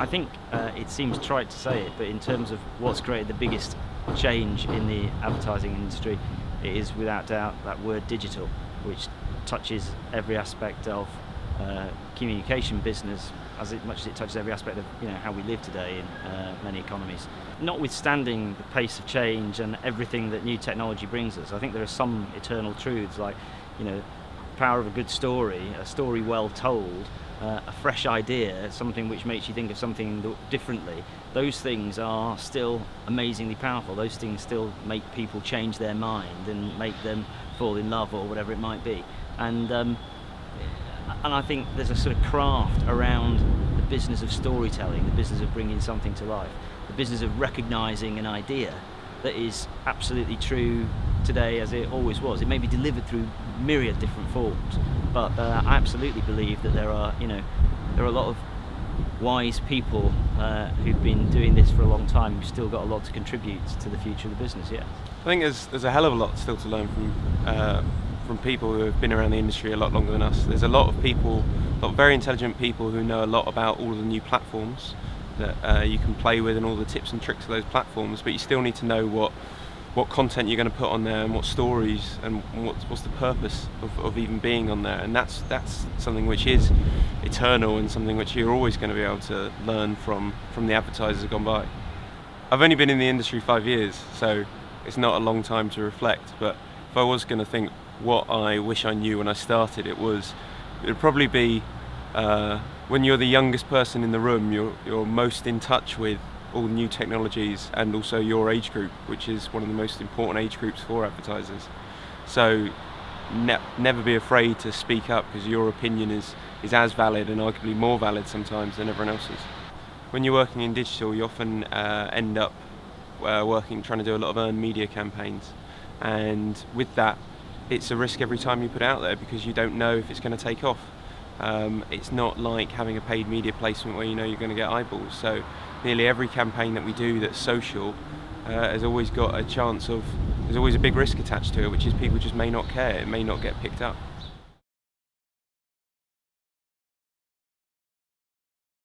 I think it seems trite to say it, but in terms of what's created the biggest change in the advertising industry, it is without doubt that word digital, which touches every aspect of communication business as much as it touches every aspect of how we live today in many economies. Notwithstanding the pace of change and everything that new technology brings us, I think there are some eternal truths like the power of a good story, a story well told, a fresh idea, something which makes you think of something differently. Those things are still amazingly powerful. Those things still make people change their mind and make them fall in love or whatever it might be. And I think there's a sort of craft around the business of storytelling, the business of bringing something to life, the business of recognising an idea that is absolutely true today as it always was. It may be delivered through myriad different forms, but I absolutely believe that there are a lot of wise people who've been doing this for a long time who've still got a lot to contribute to the future of the business. Yeah, I think there's a hell of a lot still to learn from people who have been around the industry a lot longer than us. There's a lot of very intelligent people who know a lot about all of the new platforms that you can play with and all the tips and tricks of those platforms, but you still need to know what content you're going to put on there and what stories and what's the purpose of even being on there. And that's something which is eternal and something which you're always going to be able to learn from the advertisers who've gone by. I've only been in the industry 5 years, so it's not a long time to reflect, but if I was going to think what I wish I knew when I started, it would probably be when you're the youngest person in the room, you're most in touch with all new technologies and also your age group, which is one of the most important age groups for advertisers. So never be afraid to speak up, because your opinion is as valid and arguably more valid sometimes than everyone else's. When you're working in digital, you often end up trying to do a lot of earned media campaigns, and with that it's a risk every time you put it out there because you don't know if it's going to take off. It's not like having a paid media placement where you're going to get eyeballs. So nearly every campaign that we do that's social has always got a chance of, there's always a big risk attached to it, which is people just may not care, it may not get picked up.